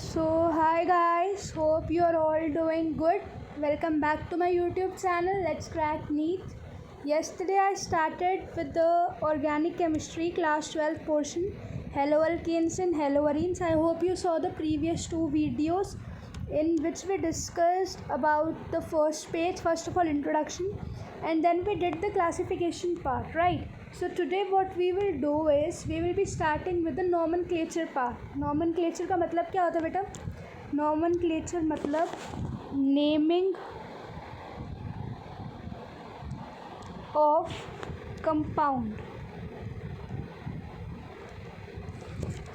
So, hi guys, hope you're all doing good. Welcome back to my YouTube channel. Let's crack neat. Yesterday I started with the organic chemistry class 12 portion, haloalkanes and haloarenes. I hope you saw the previous two videos in which we discussed about the first page, first of all introduction, and then we did the classification part, right? So today what we will do is we will be starting with the nomenclature part. Nomenclature का मतलब क्या होता है बेटा? Nomenclature मतलब naming of compound.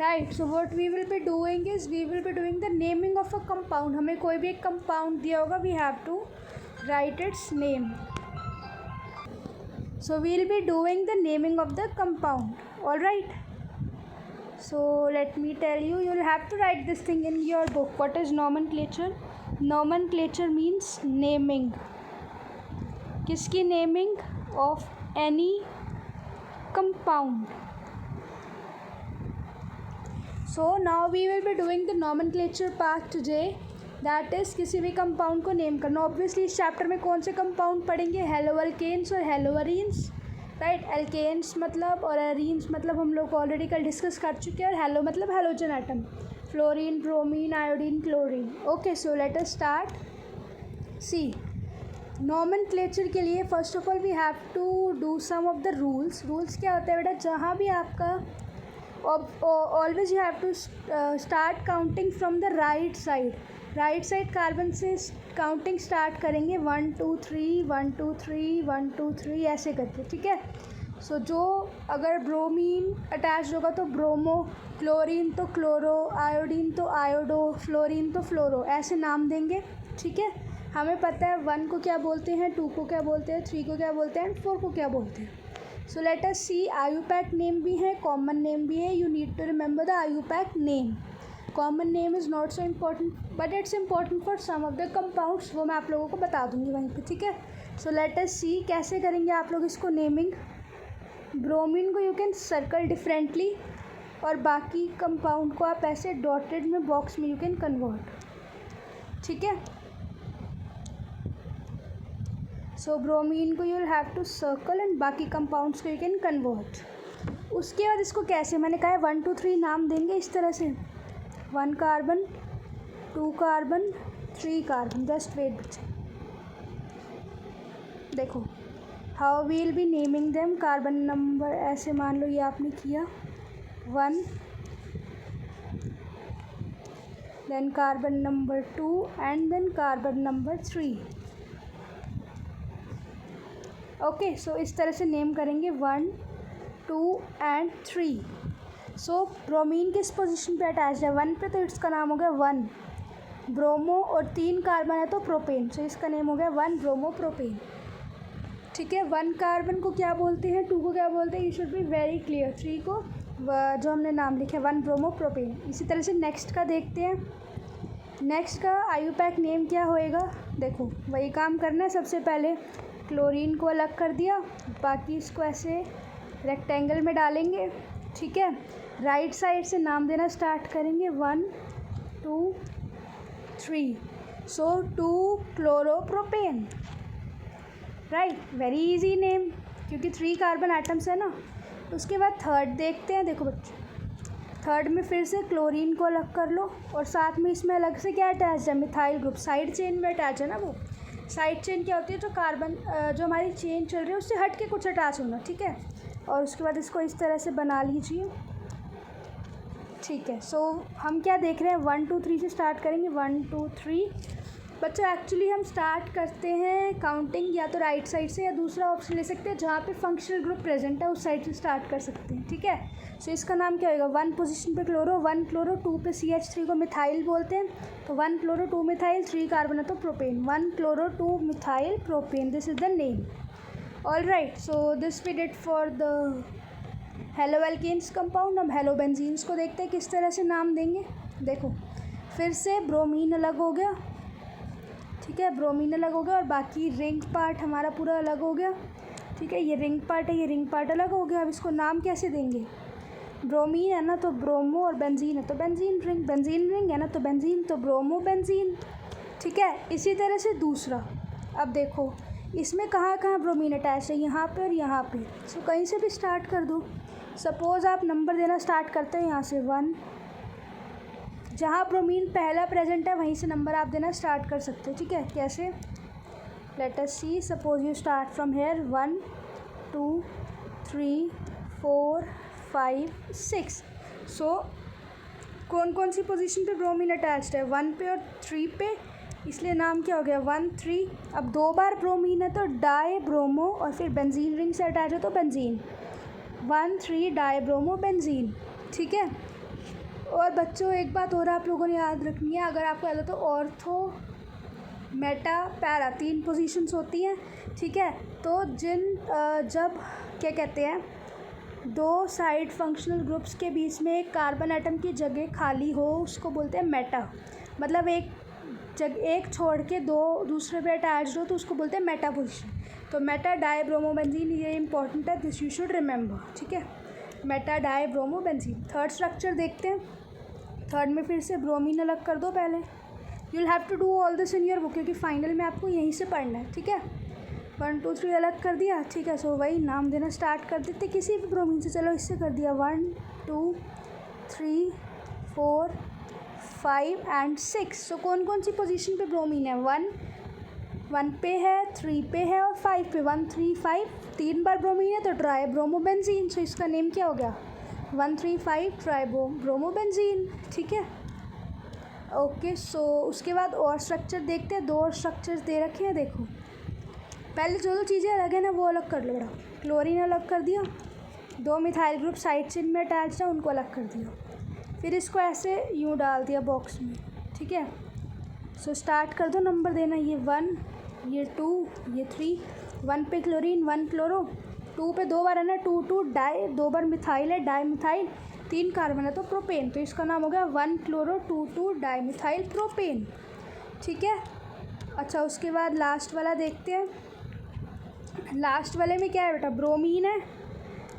Right, so what we will be doing is we will be doing the naming of a compound. हमें कोई भी एक compound दिया होगा, we have to write its name. So we'll be doing the naming of the compound. All right. So let me tell you, you'll have to write this thing in your book. What is nomenclature? Nomenclature means naming. किसकी naming? Of any compound. So now we will be doing the nomenclature part today. That is किसी भी compound को name करना. Obviously इस chapter में कौन से compound पढ़ेंगे? हेलोअल्केन्स और हेलोअरीन्स, राइट. एल्केन्स मतलब और एरीन्स मतलब हम लोग ऑलरेडी कल डिस्कस कर चुके हैं. और हेलो मतलब halogen atom, fluorine, bromine, iodine, chlorine. Okay, so let us start. See, nomenclature के लिए first of all we have to do some of the rules. Rules क्या होता है बेटा? जहाँ भी आपका always you have to start counting from the right side. Right side carbon से काउंटिंग स्टार्ट करेंगे 1 2 3 1 2 3 1 2 3 ऐसे करके, ठीक है. सो जो अगर ब्रोमीन अटैच होगा तो ब्रोमो, क्लोरीन तो क्लोरो, आयोडीन तो आयोडो, फ्लोरीन तो फ्लोरो, ऐसे नाम देंगे, ठीक है. हमें पता है 1 को क्या बोलते हैं, 2 को क्या बोलते हैं, 3 को क्या बोलते हैं, 4 को क्या बोलते हैं. So let us see. IUPAC name भी है, कॉमन नेम भी है. You need to remember the IUPAC name. Common name is not so important but it's important for some of the compounds. वो मैं आप लोगों को बता दूंगी वहीं पे, ठीक है. सो लेट अस सी कैसे करेंगे आप लोग इसको नेमिंग. ब्रोमीन को यू कैन सर्कल डिफरेंटली और बाकी कंपाउंड को आप ऐसे डॉटेड में बॉक्स में यू कैन कन्वर्ट, ठीक है. सो ब्रोमीन को you will have to circle and बाकी कंपाउंड्स को यू कैन कन्वर्ट. उसके बाद इसको कैसे, मैंने कहा है 1 2 3 नाम देंगे इस तरह से. 1 carbon, 2 carbon, 3 carbon. Just wait बच्चे, देखो how we'll be naming them. Carbon number ऐसे मान लो ये आपने किया 1, then carbon number 2 and then carbon number 3. Okay, so इस तरह से नेम करेंगे 1 2 एंड 3. सो ब्रोमीन किस पोजीशन पे अटैच है? 1 पे, तो इसका नाम हो गया 1 ब्रोमो. और 3 कार्बन है तो प्रोपेन, सो इसका नेम हो गया 1 ब्रोमो प्रोपेन, ठीक है. 1 कार्बन को क्या बोलते हैं, 2 को क्या बोलते हैं, you should be very clear. 3 को जो हमने नाम लिखा है 1 ब्रोमो प्रोपेन. इसी तरह से नेक्स्ट का देखते हैं. नेक्स्ट का आयुपैक नेम क्या होएगा? देखो वही काम करना है. सबसे पहले क्लोरीन को अलग कर दिया, बाकी इसको ऐसे रेक्टेंगल में डालेंगे, ठीक है. राइट साइड से नाम देना स्टार्ट करेंगे 1 2 3. सो 2 chloropropane, right. Very easy name क्योंकि 3 कार्बन एटम्स है ना. उसके बाद थर्ड देखते हैं. देखो बच्चे, थर्ड में फिर से क्लोरीन को अलग कर लो और साथ में इसमें अलग से क्या अटैच है? Methyl group. साइड चेन में अटैच है ना. वो साइड चेन क्या होती है? जो कार्बन जो हमारी चेन चल रही है उससे हट के कुछ अटैच होना, ठीक है. और उसके बाद इसको इस तरह से बना लीजिए, ठीक है. सो हम क्या देख रहे हैं? 1 2 3 से स्टार्ट करेंगे. 1 2 3. बच्चों एक्चुअली हम स्टार्ट करते हैं काउंटिंग या तो राइट साइड से या दूसरा ऑप्शन ले सकते हैं जहाँ पे फंक्शनल ग्रुप प्रेजेंट है, उस साइड से स्टार्ट कर सकते हैं, ठीक है. सो इसका नाम क्या होगा? 1 पोजीशन पे क्लोरो, 1 क्लोरो, 2 पे CH3 को मिथाइल बोलते हैं, तो 1 क्लोरो 2 मिथाइल, 3 कार्बन है तो propane. 1 chloro 2 methyl propane, this is the name. All right, so this we did for the haloalkanes compound. अब हेलोबेंजीन्स को देखते हैं किस तरह से नाम देंगे. देखो फिर से ब्रोमीन अलग हो गया, ठीक है. ब्रोमीन अलग हो गया और बाकी रिंग पार्ट हमारा पूरा अलग हो गया, ठीक है. ये रिंग पार्ट है, ये रिंग पार्ट अलग हो गया. अब इसको नाम कैसे देंगे? ब्रोमीन है ना तो ब्रोमो, और बेंजीन है तो बेंजीन रिंग है ना तो बेंजीन, तो ब्रोमो बेंजीन। ठीक है, इसी तरह से दूसरा, अब देखो इसमें कहाँ कहाँ ब्रोमीन अटैच है, यहाँ पे और यहाँ पे। सो कहीं से भी स्टार्ट कर दो। सपोज़ आप नंबर देना स्टार्ट करते हैं यहाँ से 1, जहाँ ब्रोमीन पहला प्रेजेंट है वहीं से नंबर आप देना स्टार्ट कर सकते हो। ठीक है, कैसे? Let us see, suppose you start from here 1 2 3 4 5 6। So कौन कौन सी पोजीशन पे ब्रोमीन अटैच्ड है? 1 पे और 3 पे, इसलिए नाम क्या हो गया 1 3। अब 2 बार ब्रोमीन है तो डाई ब्रोमो, और फिर बेंजीन रिंग से अटैच है तो बेंजीन, 1 3 डाई ब्रोमो बेंजीन। ठीक है, और बच्चों एक बात और आप लोगों ने याद रखनी है, अगर आपको याद हो तो ऑर्थो मेटा पैरा 3 पोजीशंस होती हैं। ठीक है, तो जब क्या कहते हैं, 2 साइड फंक्शनल ग्रुप्स के बीच में एक कार्बन एटम की जगह खाली हो उसको बोलते हैं मेटा। मतलब एक छोड़ के 2 दूसरे पे अटैच्ड हो तो उसको बोलते हैं मेटा पोजीशन। तो मेटा डाई ब्रोमो बेंजीन, ये इंपॉर्टेंट है, दिस यू शुड रिमेंबर। ठीक है, Meta die bromo benzene. Third structure देखते हैं। थर्ड में फिर से ब्रोमीन अलग कर दो पहले। You will have to do all this in your book, क्योंकि फाइनल में आपको यहीं से पढ़ना है। ठीक है, 1 2 3 अलग कर दिया। ठीक है, सो वही नाम देना स्टार्ट कर देते किसी भी ब्रोमीन से। चलो इससे कर दिया 1 2 3 4 5 एंड 6। सो कौन कौन सी पोजीशन पे ब्रोमीन है? 1 पे है, 3 पे है और 5 पे। 1 3 5 3 बार ब्रोमीन है तो ट्राई ब्रोमो बेंजीन। सो इसका नेम क्या हो गया? 1 3 5 ट्राई ब्रोमो बेंजीन। ठीक है, ओके। सो उसके बाद और स्ट्रक्चर देखते हैं। 2 और स्ट्रक्चर्स दे रखे हैं, देखो। पहले जो चीज़ें अलग है ना वो अलग कर लो बेटा। क्लोरीन अलग कर दिया, 2 मिथाइल ग्रुप साइड चेन में अटैच है उनको अलग कर दिया। फिर इसको ऐसे यूँ डाल दिया बॉक्स में। ठीक है, सो स्टार्ट कर दो नंबर देना। ये 1, ये 2, ये 3। 1 पे क्लोरीन, 1 क्लोरो। 2 पे 2 बार है ना 2 2 डाई, 2 बार मिथाइल है डाई मिथाइल, 3 कार्बन है तो प्रोपेन। तो इसका नाम हो गया 1 क्लोरो 2 2 डाई मिथाइल प्रोपेन। ठीक है, अच्छा उसके बाद लास्ट वाला देखते हैं। लास्ट वाले में क्या है बेटा? ब्रोमीन है।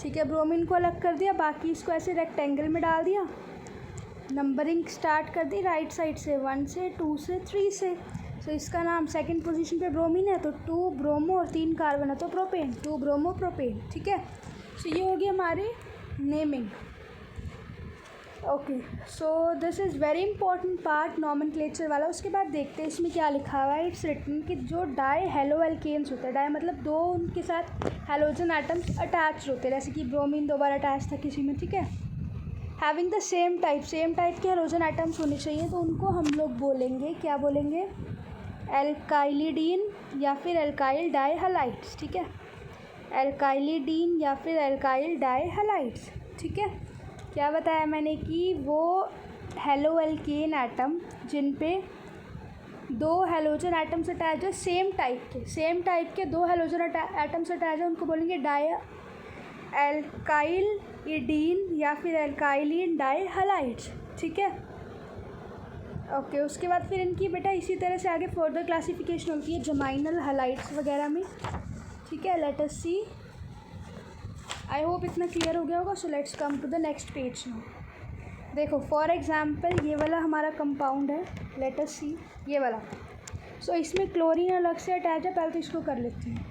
ठीक है, ब्रोमीन को अलग कर दिया, बाकी इसको ऐसे रेक्टेंगल में डाल दिया। नंबरिंग स्टार्ट कर दी राइट साइड से, 1 से 2 से 3 से। सो इसका नाम सेकंड पोजीशन पे ब्रोमीन है तो 2 ब्रोमो और 3 कार्बन है तो प्रोपेन, 2 ब्रोमो प्रोपेन। ठीक है, सो ये होगी हमारी naming. Okay, so this is very important part nomenclature वाला। उसके बाद देखते हैं इसमें क्या लिखा हुआ है। इट्स रिटन कि जो डाई हेलो एल्केन्स होते हैं, डाई मतलब 2 उनके साथ हेलोजन एटम्स अटैच होते हैं, जैसे कि ब्रोमीन 2 बार अटैच था किसी में। ठीक है, हैविंग द सेम टाइप के हेलोजन एटम्स होने चाहिए, तो उनको हम लोग बोलेंगे, क्या बोलेंगे? एल्काइलिडीन या फिर एल्काइल डाई हैलाइड्स। ठीक है, एल्काइलिडीन या फिर एल्काइल डाई हैलाइड्स। ठीक है, क्या बताया मैंने कि वो हेलो एल्केन एटम जिन पे 2 हेलोजन एटम्स अटैच है सेम टाइप के 2 हेलोजन एटम्स अटैच है, उनको बोलेंगे डाई एल्काइलिडीन या फिर एल्काइलिन डाई हैलाइड्स। ठीक है, ओके। उसके बाद फिर इनकी बेटा इसी तरह से आगे फर्दर क्लासिफिकेशन होती है जमाइनल हैलाइड्स वगैरह में। ठीक है, let us see, I hope इतना क्लियर हो गया होगा। So let's come to the next page now. देखो फॉर एग्जांपल ये वाला हमारा कंपाउंड है, लेट अस सी ये वाला। सो इसमें क्लोरीन अलग से अटैच है, पहले तो इसको कर लेते हैं।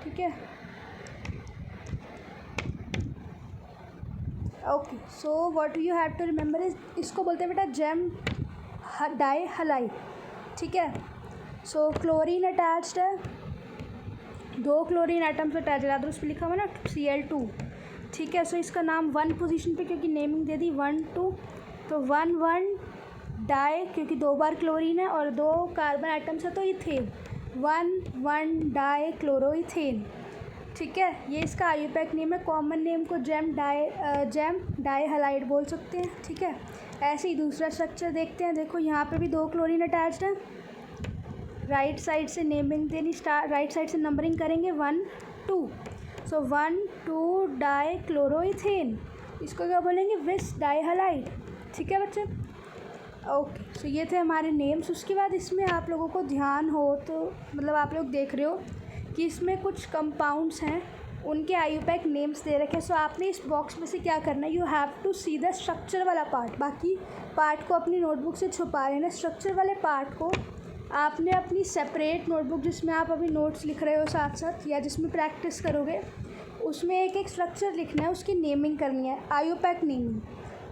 ठीक है, okay. So what you have to remember is, इसको बोलते हैं बेटा जेम डाई हैलाइड। ठीक है, सो क्लोरीन अटैच्ड है, 2 क्लोरीन एटम्स अटैच है, उस पर लिखा हुआ ना Cl2। ठीक है, सो इसका नाम 1 पोजीशन पे, क्योंकि नेमिंग दे दी 1 2, तो 1 1 डाई, क्योंकि 2 बार क्लोरीन है और 2 कार्बन एटम्स है तो इथेन, 1 1 डाई क्लोरोइथेन। ठीक है, ये इसका आयुपैक नेम है। कॉमन नेम को जेम डाई हैलाइड बोल सकते हैं। ठीक है, ऐसे ही दूसरा स्ट्रक्चर देखते हैं। देखो यहाँ पे भी 2 क्लोरीन अटैच्ड है, राइट साइड से नेमिंग देनी राइट साइड से नंबरिंग करेंगे 1 2। सो 1 2 डाई क्लोरोइथेन, इसको क्या बोलेंगे? विस डाई हैलाइड। ठीक है बच्चे, ओके। सो ये थे हमारे नेम्स। उसके बाद इसमें आप लोगों को ध्यान हो तो, मतलब आप लोग देख रहे हो कि इसमें कुछ कंपाउंड्स हैं उनके आईयूपैक नेम्स दे रखे हैं। सो आपने इस बॉक्स में से क्या करना है, you have to see the structure वाला पार्ट। बाकी पार्ट को अपनी नोटबुक से छुपा लेना। स्ट्रक्चर वाले पार्ट को आपने अपनी सेपरेट नोटबुक, जिसमें आप अभी नोट्स लिख रहे हो साथ साथ या जिसमें प्रैक्टिस करोगे, उसमें एक एक स्ट्रक्चर लिखना है, उसकी नेमिंग करनी है, आईयूपैक नेमिंग।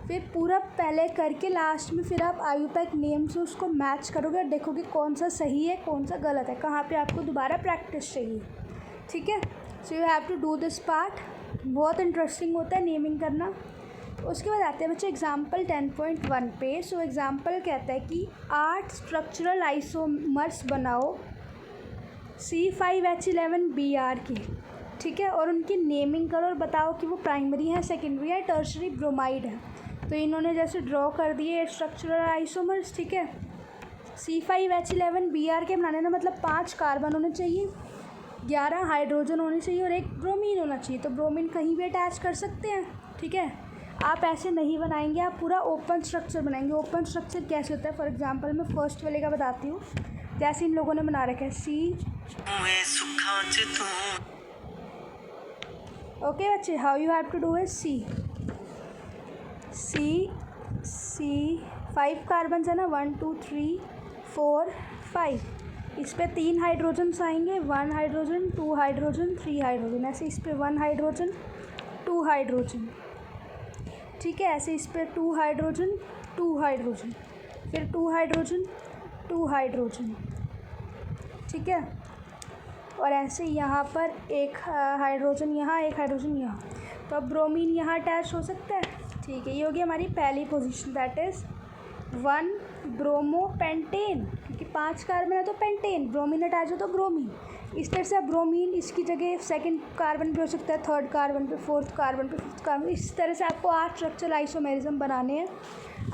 फिर पूरा पहले करके लास्ट में फिर आप आईयूपैक नेम से उसको मैच करोगे और देखोगे कौन सा सही है कौन सा गलत है, कहाँ पे आपको दोबारा प्रैक्टिस चाहिए। ठीक है, so you have to do this part. बहुत इंटरेस्टिंग होता है नेमिंग करना। उसके बाद आते हैं बच्चे एग्जाम्पल 10.1 पे। सो एग्जाम्पल कहता है कि 8 स्ट्रक्चरल आइसोमर्स बनाओ C5H11Br के। ठीक है, और उनकी नेमिंग करो और बताओ कि वो प्राइमरी है, सेकेंडरी है, टर्शरी ब्रोमाइड है। तो इन्होंने जैसे ड्रॉ कर दिए स्ट्रक्चरल आइसोमर्स। ठीक है, C5H11Br के बनाने का मतलब 5 कार्बन होने चाहिए, 11 हाइड्रोजन होने चाहिए और 1 ब्रोमीन होना चाहिए। तो ब्रोमीन कहीं भी अटैच कर सकते हैं। ठीक है, आप ऐसे नहीं बनाएंगे, आप पूरा ओपन स्ट्रक्चर बनाएंगे। ओपन स्ट्रक्चर कैसे होता है, फॉर एग्जांपल मैं फर्स्ट वाले का बताती हूँ। जैसे इन लोगों ने बना रखा है ओके बच्चे, how you have to do is C 5 carbon है ना, 1 2 3 4 5। इस पे 3 हाइड्रोजन्स आएंगे, 1 हाइड्रोजन 2 हाइड्रोजन 3 हाइड्रोजन। ऐसे इस पे 1 हाइड्रोजन 2 हाइड्रोजन। ठीक है, ऐसे इस पे 2 हाइड्रोजन 2 हाइड्रोजन, फिर 2 हाइड्रोजन 2 हाइड्रोजन। ठीक है, और ऐसे यहाँ पर 1 हाइड्रोजन यहाँ, 1 हाइड्रोजन यहाँ। तो अब ब्रोमीन यहाँ अटैच हो सकता है। ठीक है, ये होगी हमारी पहली पोजीशन, दैट इज़ 1 ब्रोमोपेंटेन, क्योंकि 5 कार्बन है तो पेंटेन, ब्रोमीन अटैच हो तो ब्रोमीन। इस तरह से अब ब्रोमीन इसकी जगह सेकंड कार्बन पे हो सकता है, थर्ड कार्बन पे, फोर्थ कार्बन पे, फिफ्थ कार्बन। इस तरह से आपको 8 स्ट्रक्चरल आइसोमेरिज्म बनाने हैं,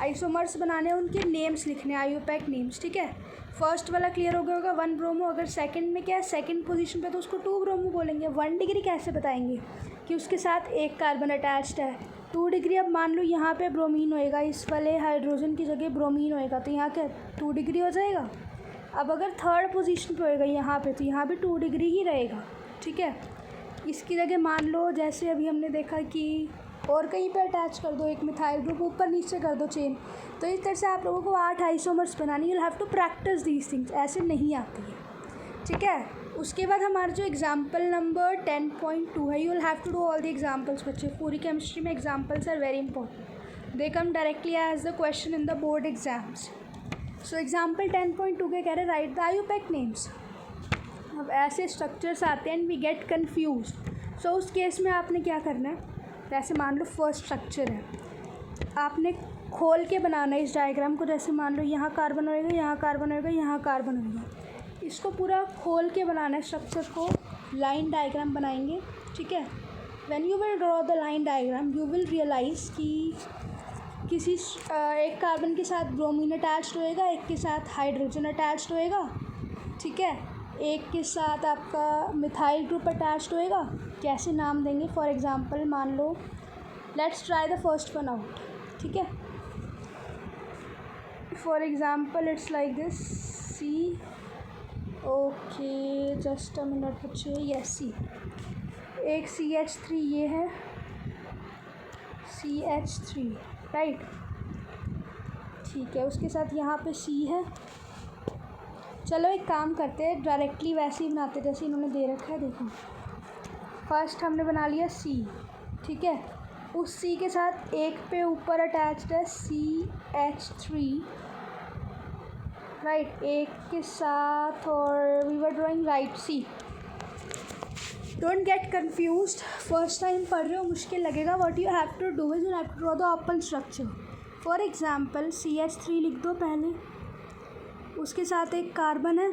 आइसोमर्स बनाने हैं, उनके नेम्स लिखने हैं, आईयूपैक नेम्स। ठीक है, फर्स्ट वाला क्लियर हो गया होगा 1 ब्रोमो। अगर सेकंड में क्या है, सेकंड पोजीशन पे तो उसको 2 ब्रोमो बोलेंगे। 1 डिग्री कैसे बताएंगे कि उसके साथ 1 कार्बन अटैच्ड है। 2 डिग्री, अब मान लो यहाँ पे ब्रोमीन होएगा, इस वाले हाइड्रोजन की जगह ब्रोमीन होएगा, तो यहाँ क्या 2 डिग्री हो जाएगा। अब अगर थर्ड पोजीशन पे होएगा यहाँ पे, तो यहाँ भी 2 डिग्री ही रहेगा। ठीक है, इसकी जगह मान लो जैसे अभी हमने देखा कि और कहीं पे अटैच कर दो एक मिथाइल ग्रुप, ऊपर नीचे कर दो चेन। तो इस तरह से आप लोगों को 8 आइसोमर्स बनानी, you have to practise these things, ऐसे नहीं आती है। ठीक है, उसके बाद हमारा जो एग्जाम्पल नंबर 10.2 है, you will have to do all the examples. बच्चे पूरी केमिस्ट्री में examples are very important, they come directly as the question in the board exams. So example 10.2 के कह रहे राइट द आईयूपैक नेम्स। अब ऐसे structures आते हैं एंड वी गेट कन्फ्यूज। सो उस केस में आपने क्या करना है, जैसे मान लो फर्स्ट स्ट्रक्चर है, आपने खोल के बनाना है इस डायग्राम को। जैसे मान लो यहाँ कार्बन होएगा, यहाँ कार्बन होएगा, यहाँ कार्बन होएगा, इसको पूरा खोल के बनाना है स्ट्रक्चर को। लाइन डायग्राम बनाएंगे। ठीक है, when you will draw the line diagram you will realise कि किसी एक कार्बन के साथ ब्रोमीन अटैच्ड होएगा, एक के साथ हाइड्रोजन अटैच्ड होएगा। ठीक है, एक के साथ आपका मिथाइल ग्रुप अटैच्ड होएगा। कैसे नाम देंगे, फॉर एग्जांपल मान लो let's try the first one out. ठीक है, for example it's like this see, okay just a minute बच्चे, यस सी, एक CH3 ये है, CH3 राइट। ठीक है, उसके साथ यहाँ पे C है। चलो एक काम करते हैं, डायरेक्टली वैसे ही बनाते जैसे इन्होंने दे रखा है। देखो फर्स्ट हमने बना लिया C। ठीक है, उस C के साथ एक पे ऊपर अटैच्ड है CH3 राइट, एक के साथ, और we were drawing right C। Don't get confused, first time पढ़ रहे हो मुश्किल लगेगा। What you have to do is you have to draw the open structure. For example CH3 लिख दो पहले, उसके साथ एक कार्बन है,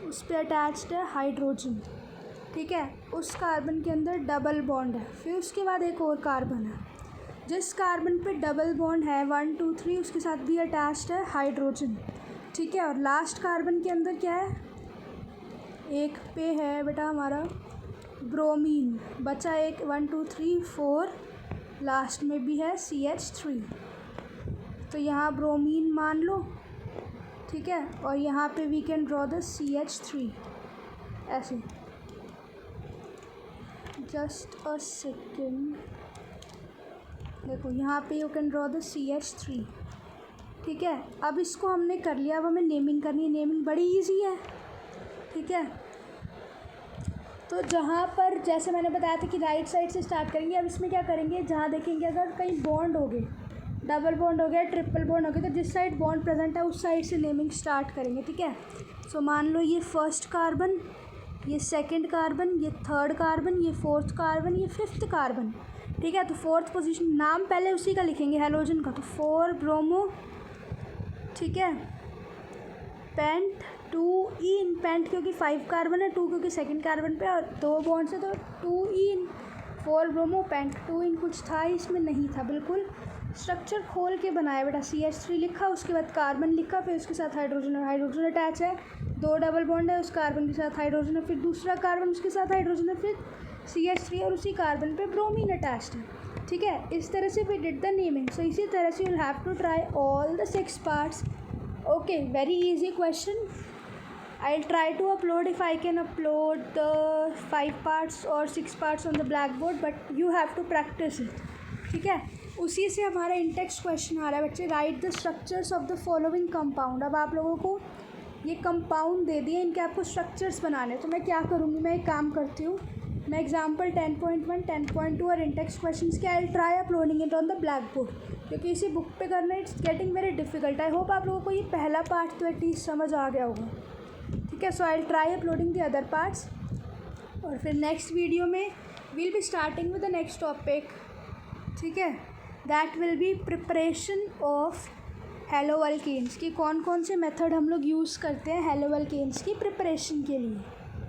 उस पर अटैच्ड है हाइड्रोजन। ठीक है, उस कार्बन के अंदर डबल बॉन्ड है, फिर उसके बाद एक और कार्बन है, जिस कार्बन पे डबल बॉन्ड है 1 2 3 उसके साथ भी अटैच्ड है हाइड्रोजन। ठीक है, और लास्ट कार्बन के अंदर क्या है, एक पे है बेटा हमारा ब्रोमीन, बचा एक 1 2 3 4, लास्ट में भी है CH3। तो यहाँ ब्रोमीन मान लो। ठीक है, और यहाँ पे we can draw the CH3 ऐसे, जस्ट अ सेकेंड, देखो यहाँ पे you can draw the CH3, ठीक है। अब इसको हमने कर लिया, अब हमें नेमिंग करनी है। नेमिंग बड़ी इजी है, ठीक है। तो जहाँ पर जैसे मैंने बताया था कि राइट साइड से स्टार्ट करेंगे, अब इसमें क्या करेंगे, जहाँ देखेंगे अगर कहीं बॉन्ड हो गए, डबल बॉन्ड हो गया, ट्रिपल बॉन्ड हो गया, तो जिस साइड बॉन्ड प्रेजेंट है उस साइड से नेमिंग स्टार्ट करेंगे, ठीक है। सो मान लो ये फर्स्ट कार्बन, ये सेकंड कार्बन, ये थर्ड कार्बन, ये फोर्थ कार्बन, ये फिफ्थ कार्बन, ठीक है। तो फोर्थ पोजीशन नाम पहले उसी का लिखेंगे, हैलोजन का, तो 4 ब्रोमो, ठीक है। पेंट 2 इन, पेंट क्योंकि 5 कार्बन है, 2 क्योंकि सेकंड कार्बन पे और 2 बॉन्ड से, तो 2 इन, 4 ब्रोमो पेंट। 2 इन कुछ था इसमें, नहीं था, बिल्कुल स्ट्रक्चर खोल के बनाया बेटा। CH3 लिखा, उसके बाद कार्बन लिखा, फिर उसके साथ हाइड्रोजन, हाइड्रोजन अटैच है, 2 डबल बॉन्ड है, उस कार्बन के साथ हाइड्रोजन है, फिर दूसरा कार्बन उसके साथ हाइड्रोजन है, फिर CH3 और उसी कार्बन पे ब्रोमीन अटैच्ड है, ठीक है। इस तरह से we did the naming. So इसी तरह से you have to try all the 6 parts. Okay, very easy question. I'll try to upload, if I can upload the 5 parts or 6 parts on the blackboard, but you have to practice it, ठीक है। उसी से हमारा in-text question आ रहा है बच्चे, right the structures of the following compound. अब आप लोगों को ये कंपाउंड दे दिए, इनके आपको स्ट्रक्चर्स बनाने, तो मैं क्या करूँगी, मैं एक काम करती हूँ, मैं एग्जाम्पल 10.1, 10.2 और इंटेक्स्ट क्वेश्चन के आई try uploading it on the black board, क्योंकि इसी बुक पे करना it's getting very difficult. I hope आप लोगों को ये पहला पार्ट तो एटलीस्ट समझ आ गया होगा, ठीक है। So I try uploading the other parts, और फिर नेक्स्ट वीडियो में we'll be starting with the next topic, ठीक है। That will be preparation of haloalkanes, की कौन कौन से मेथड हम लोग यूज़ करते हैं हेलोअल्केन्स की प्रिपरेशन के लिए,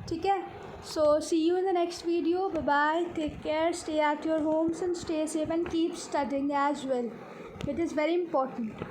ठीक है। So see you in the next video, bye bye, take care, stay at your homes and stay safe and keep studying as well, it is very important.